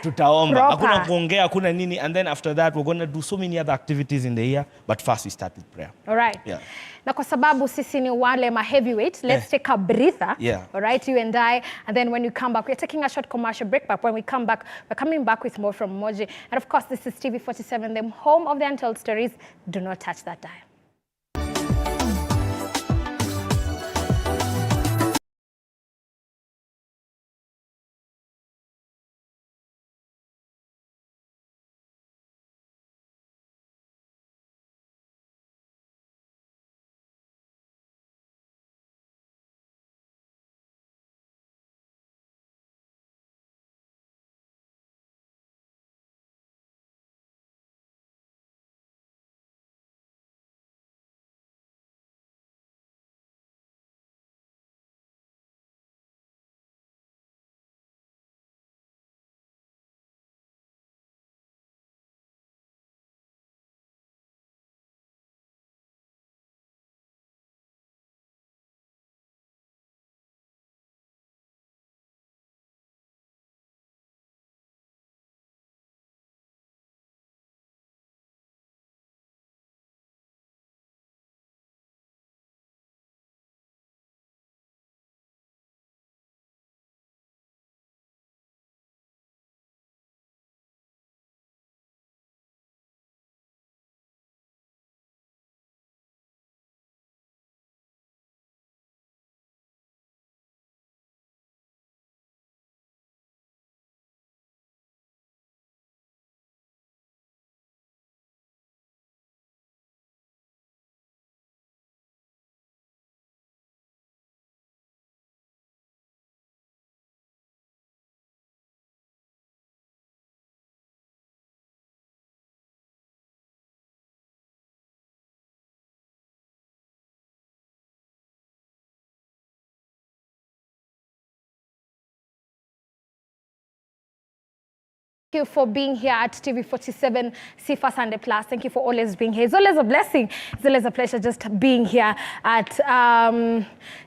Tutaomba. Hakuna kuongea, hakuna nini. And then after that, we're going to do so many other activities in the year. But first, we start with prayer. All right. Yeah. Na kwa sababu sisi ni wale heavyweight, let's take a breather. Yeah. All right, you and I. And then when you come back, we're taking a short commercial break. But when we come back, we're coming back with more from Moji. And of course, this is TV47, the home of the untold stories. Do not touch that dial. Thank you for being here at TV47 SIFA Sunday Plus. Thank you for always being here. It's always a blessing. It's always a pleasure just being here at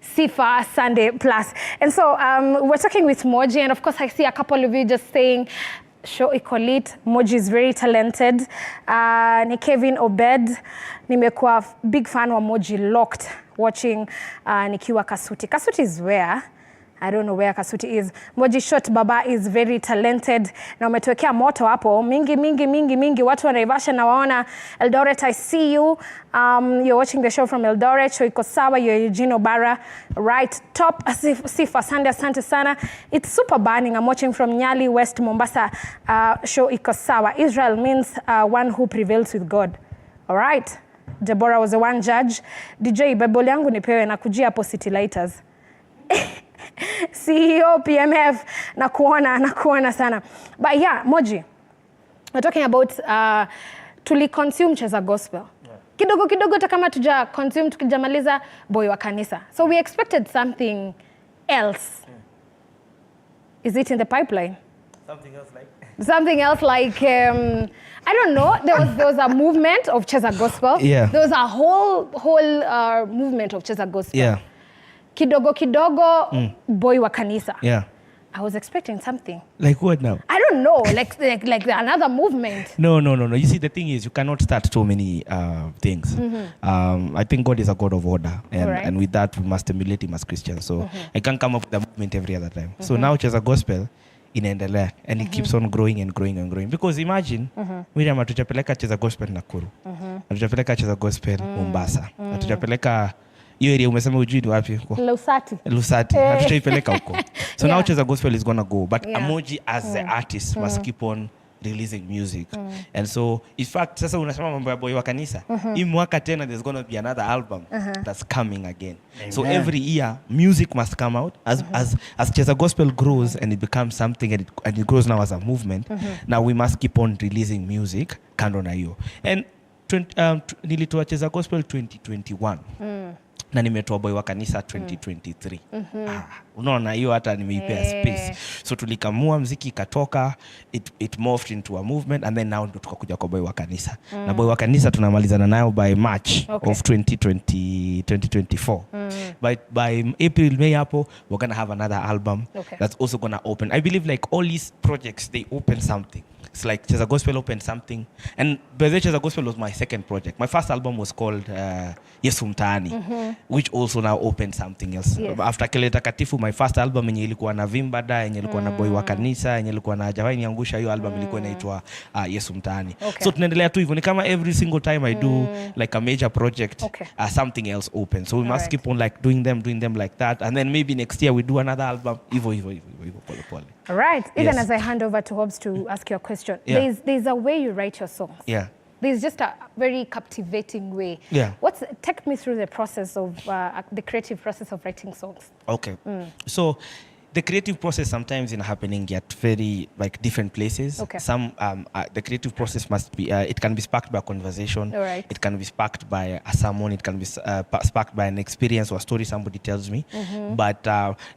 SIFA Sunday Plus. And so we're talking with Moji, and of course I see a couple of you just saying, show ikolit. Moji is very talented. Ni Kevin Obed. Nimekuwa big fan wa Moji Locked watching nikiwa Kasuti. Kasuti is where? I don't know where Kasuti is. Moji Shot Baba is very talented. Na umetuwekea moto hapo. Mingi. Watu wa Naivasha na waona. Eldoret, I see you. You're watching the show from Eldoret. Show iko sawa. You're Eugene Obara. Right. Top SIFA Sunday. Asante sana. It's super burning. I'm watching from Nyali, West Mombasa. Show iko sawa. Israel means one who prevails with God. All right. Deborah was the one judge. DJ Bible yangu nipewe na kujia hapo City Lighters. CEO PMF nakuona sana. But yeah, Moji, we're talking about tuli consume cheza gospel. Yeah. Kidogo hata kama tuja consume tukijamaliza boy wa kanisa. So we expected something else. Yeah. Is it in the pipeline? Something else like? Something else like I don't know. There was a movement of cheza gospel. Yeah. There was a whole movement of cheza gospel. Yeah. Kidogo boy wa kanisa. Yeah. I was expecting something. Like what now? I don't know, like another movement. No. You see, the thing is, you cannot start so many things. I think God is a God of order. And with that, we must emulate him as Christians. So I can't come up with a movement every other time. So now cheza gospel inaendelea. And it keeps on growing and growing and growing. Because imagine, Miriam, hatujapeleka cheza gospel Nakuru. Hatujapeleka cheza gospel Mombasa. Hatujapeleka hiyo area umesema ujui ni wapi huko? Lusati. Hatutaipeleka huko. So now cheza gospel is gonna go. But Moji as the artist must keep on releasing music. And so, in fact, sasa unasema mambo ya boy wa kanisa. Hii mwaka tena there's gonna be another album that's coming again. Amen. So every year, music must come out. As cheza gospel grows and it becomes something and it grows now as a movement, now we must keep on releasing music kando na hiyo. And nilitoa cheza gospel 2021. na nimetoa boy wa kanisa 2023. Unaona hiyo hata nimeipea space. So tulikamua mziki ikatoka, it morphed into a movement, and then now ndo tukakuja kwa boy wa kanisa. Na boy wa kanisa tunamalizana nayo by March of 2024. By April, May hapo, we're gonna have another album that's also gonna open. I believe like all these projects, they open something. It's like Cheza Gospel opened something. And by the way, Cheza Gospel was my second project. My first album was called Yesu Mtaani, which also now opened something else. Yes. After Kele Takatifu, my first album yenye ilikuwa na Vimbada, yenye ilikuwa na Boy wa Kanisa, yenye ilikuwa na Jawai Niangusha, hiyo album ilikuwa inaitwa Yesu Mtaani. So tunaendelea tu hivyo. Ni kama every single time I do like a major project, something else opens. So we must keep on like doing them like that. And then maybe next year we do another album. Ivo, pole pole. All right. Even as I hand over to Hobbs to ask you a question, there's a way you write your songs. Yeah. There's just a very captivating way. Yeah. Take me through the process of the creative process of writing songs. Okay. So the creative process sometimes is happening at very like different places. Okay. Some the creative process must be it can be sparked by a conversation. Right. It can be sparked by a sermon. It can be sparked by an experience or a story somebody tells me. But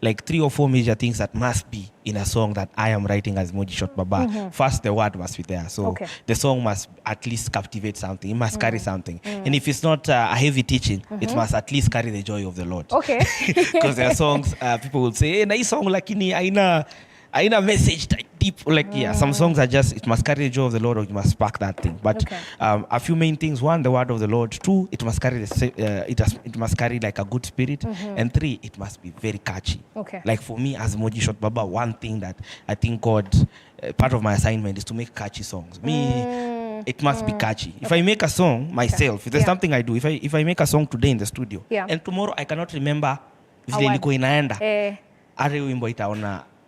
like 3 or 4 major things that must be in a song that I am writing as Moji Shot Baba. First, the word must be there. So the song must at least captivate something. It must carry something. And if it's not a heavy teaching, it must at least carry the joy of the Lord. Okay. Because there are songs people will say, hey, na hii song lakini aina message deep. Like some songs are just, it must carry the joy of the Lord, or it must spark that thing. But a few main things: 1, the word of the Lord; 2, it must carry it must carry like a good spirit; and 3, it must be very catchy. Okay. Like for me as Moji Shot Baba, one thing that I think God, part of my assignment is to make catchy songs. It must be catchy. If I make a song myself, if there's something I do, if I make a song today in the studio, and tomorrow I cannot remember vile ilikuwa inaenda, are wimbo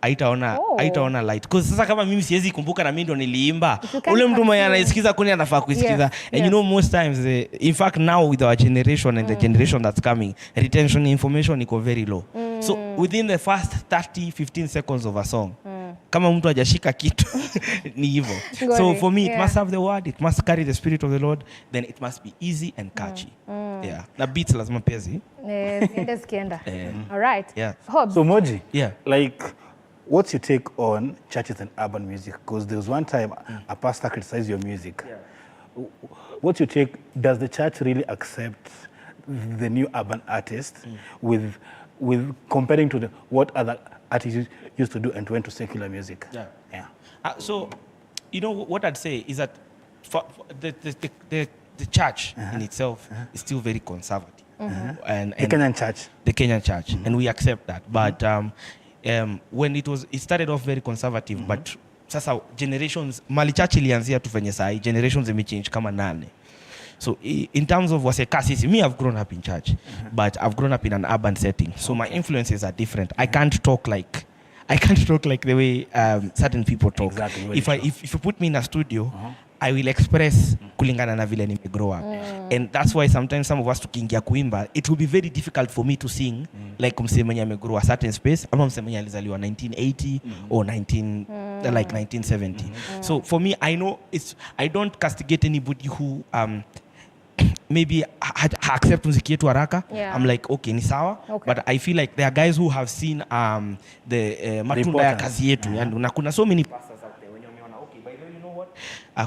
haitaona light. Because sasa kama mimi siwezi kumbuka na mimi ndo niliimba, ule mtu mwenye anaisikiza kuni anafaa kuisikiza. And you know, most times in fact now with our generation and the generation that's coming, retention information iko very low. So within the first 30-15 seconds of a song, kama mtu hajashika kitu ni hivyo. So for me, it must have the word, it must carry the spirit of the Lord, then it must be easy and catchy. Yeah. Na beats lazima pezi. All right. Yeah. So Moji, like, what's your take on churches and urban music? Because there was one time a pastor criticized your music. Yeah. What's your take? Does the church really accept the new urban artists with comparing to what other artists used to do and went to secular music? Yeah. So, you know, what I'd say is that for the church in itself is still very conservative. And the Kenyan church. The Kenyan church. And we accept that. But when it started off very conservative, but sasa generations, mali church ilianzia tu venye sahi, generations imechange kama 8. So in terms of wasekasi, me, I've grown up in church, but I've grown up in an urban setting. So my influences are different. I can't talk like the way certain people talk. Exactly. If you put me in a studio, I will express kulingana na vile nimegrow up. And that's why sometimes some of us tukiingia kuimba, it will be very difficult for me to sing like msee mwenye amegrow a certain space, ama msee mwenye alizaliwa 1980 or 1970. So for me, I know I don't castigate anybody who maybe accept muziki yetu haraka. I'm like, okay, ni sawa. But I feel like there are guys who have seen the matunda ya kazi yetu. Na kuna so many pastors out there when you meona, okay, by the way, you know what?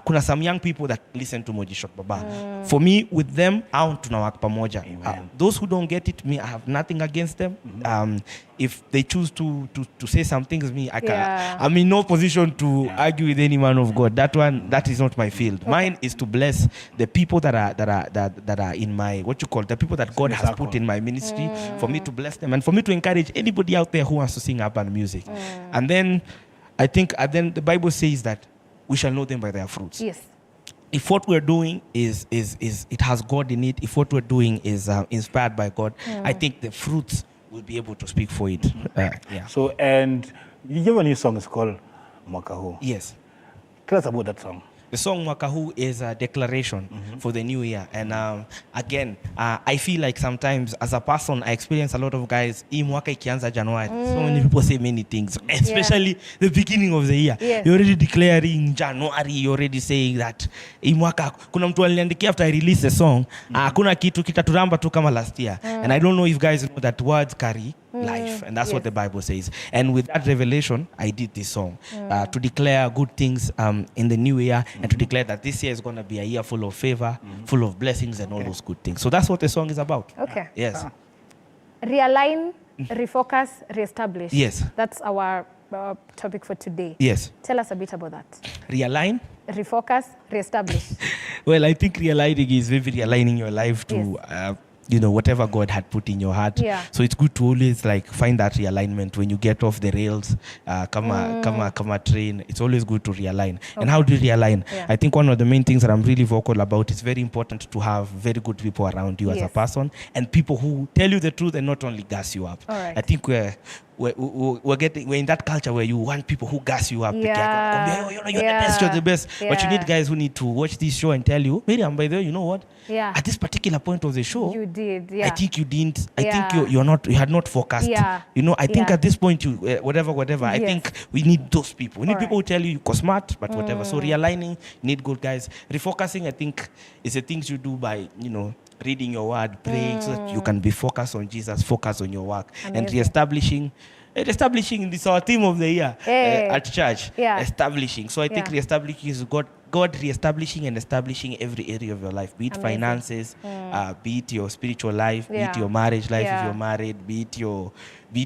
Kuna some young people that listen to Moji Shot Baba. For me, with them, tunawaka pamoja. Those who don't get it, me, I have nothing against them. If they choose to say some things, me, I'm in no position to argue with any man of God. That is not my field. Mine is to bless the people that are in my, the people that God has put in my ministry, for me to bless them and for me to encourage anybody out there who wants to sing urban music. And then I think the Bible says that we shall know them by their fruits. Yes. If what we're doing is it has God in it, if what we're doing is inspired by God, I think the fruits will be able to speak for it. So, and you have a new song, it's called Mwaka Huu. Yes. Tell us about that song. The song Mwaka Huu is a declaration for the new year. And again, I feel like sometimes as a person, I experience a lot of guys, hii mwaka ikianza January. So many people say many things, especially the beginning of the year. Yes. You're already declaring January, you're already saying that hii mwaka, kuna mtu aliniandikia after I release the song, kuna kitu kitaturamba tu kama last year. And I don't know if guys know that words carry life, and that's what the Bible says. And with that revelation, I did this song to declare good things in the new year, and to declare that this year is going to be a year full of favor, full of blessings, and all those good things. So that's what the song is about. Okay. Yes. Realign, refocus, reestablish. Yes. That's our topic for today. Yes. Tell us a bit about that. Realign. Refocus, reestablish. Well, I think realigning is maybe realigning your life to whatever God had put in your heart. Yeah. So it's good to always like find that realignment when you get off the rails, come a train. It's always good to realign. Okay. And how do you realign? Yeah. I think one of the main things that I'm really vocal about, it's very important to have very good people around you as a person, and people who tell you the truth and not only gas you up. All right. I think we're in that culture where you want people who gas you up. You're the best. Yeah. But you need guys who need to watch this show and tell you, Miriam, by the way, you know what? Yeah. At this particular point of the show, you did. Yeah. I think you didn't. I think you had not focused. Yeah. I think at this point you whatever. Yes. I think we need those people. We need people who tell you go smart, but whatever. So realigning, you need good guys. Refocusing, I think, is the things you do by reading your word, praying, so that you can be focused on Jesus, focus on your work. Amazing. And reestablishing this our theme of the year at church. Yeah. Establishing. So I think reestablishing is God reestablishing and establishing every area of your life, be it finances, be it your spiritual life, be it your marriage life if you're married, be it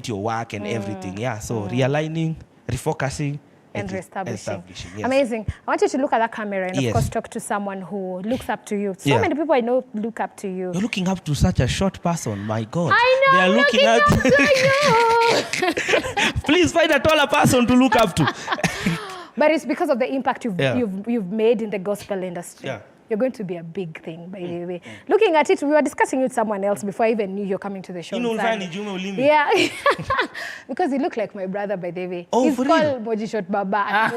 your work and everything. Yeah. So realigning, refocusing, and reestablishing. Yes. Amazing. I want you to look at that camera and of course talk to someone who looks up to you. So many people I know look up to you. You're looking up to such a short person, my God. I know. They are looking up to you. Please find a taller person to look up to. But it's because of the impact you've made in the gospel industry. Yeah. You're going to be a big thing, by the way. Looking at it, we were discussing with someone else before I even knew you're coming to the show. Yeah. Because you look like my brother, by the way. Oh, he's for called Mojishot Baba.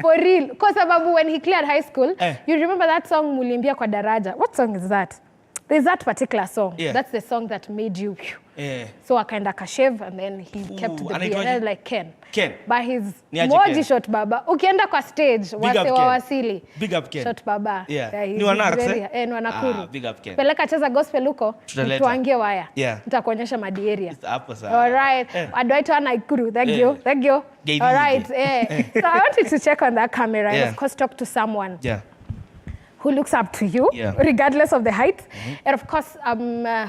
For real. Because when he cleared high school, you remember that song, Mulimbia Kwa Daraja. What song is that? There's that particular song. Yeah. That's the song that made you. Yeah. So I kind of shave and then he kept the beard. And I was like Ken. But he's Moji Shot Baba. Ukienda kwa stage, wase wawasili. Big up Ken. Shot Baba. Yeah. Ni Wanakuru. Ni Wanakuru. Big up Ken. Peleka cheza gospel huko, tuangie waya. Yeah. Nitakuonyesha madi area. Hapo sawa. All right. Adwaito Naikuru. Thank you. All right. So I wanted to check on that camera and of course talk to someone. Yeah. Who looks up to you, regardless of the height. And of course,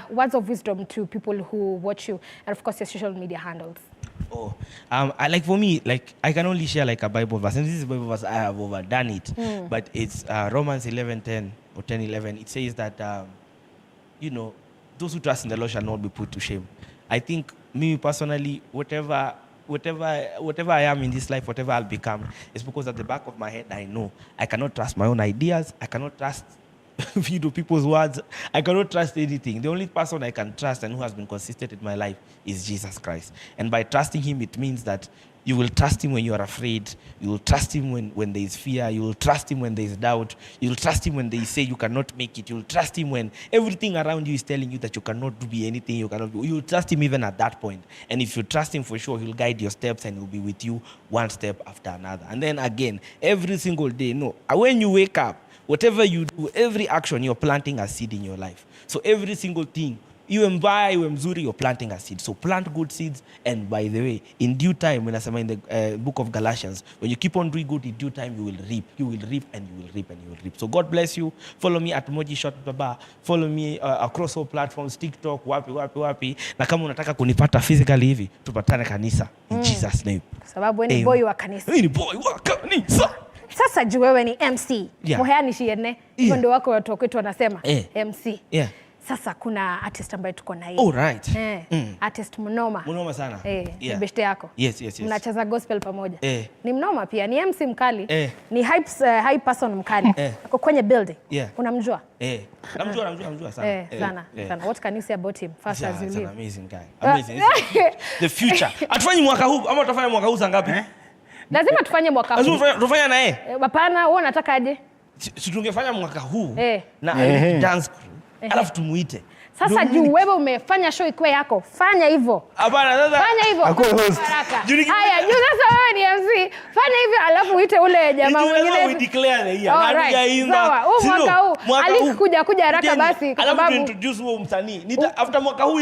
words of wisdom to people who watch you. And of course, your social media handles. For me, I can only share a Bible verse. And this is a Bible verse, I have overdone it. But it's Romans 11:10 or 10:11. It says that, those who trust in the Lord shall not be put to shame. I think, me personally, whatever I am in this life, whatever I'll become, it's because at the back of my head, I know I cannot trust my own ideas. I cannot trust people's words. I cannot trust anything. The only person I can trust and who has been consistent in my life is Jesus Christ. And by trusting him, it means that you will trust him when you are afraid. You will trust him when there is fear. You will trust him when there is doubt. You will trust him when they say you cannot make it. You will trust him when everything around you is telling you that you cannot do anything. You will trust him even at that point. And if you trust him for sure, he'll guide your steps and he'll be with you one step after another. And then again, every single day, when you wake up, whatever you do, every action, you're planting a seed in your life. So every single thing, iwe mbaya, iwe mzuri, you're planting a seed. So plant good seeds. And by the way, in due time, when I say in the book of Galatians, when you keep on doing good, in due time, you will reap. You will reap and you will reap and you will reap. So God bless you. Follow me at Moji Shot Baba. Follow me across all platforms, TikTok, wapi. Na kama unataka kunipata physically hivi, tupatane kanisa. In Jesus' name. Sababu ni boy wa kanisa. Ni boy wa kanisa. Sasa juu wewe ni MC. Muheani shiene. Hivyo ndio wako watu kwetu wanasema MC. Yeah. Sasa kuna artist ambaye tuko na yeye. Oh right. Artist mnoma. Mnoma sana. Ni beshte yako. Yes. Mnacheza gospel pamoja. Ni mnoma pia, ni MC mkali. Ni hype person mkali. Ako kwenye building. Unamjua? Namjua sana. Sana. What can you say about him? First as you leave. He's an amazing guy. Amazing. The future. Atufanye mwaka huu ama utafanya mwaka huu saa ngapi? Lazima tufanye mwaka huu. Lazima tufanye na yeye. Hapana, wewe unataka aje? Si tungefanya mwaka huu na dance crew. Alafu tumuite. Sasa juu wewe umefanya show ikuwe yako. Fanya hivyo. Hapana sasa. Fanya hivyo. Haya, juu sasa wewe ni MC. Fanya hivyo alafu uite ule jamaa mwingine. We declare the year. Na tujaimba. Sawa, mwaka huu. Alikuja haraka basi kwa sababu alafu introduce huo msanii. After mwaka huu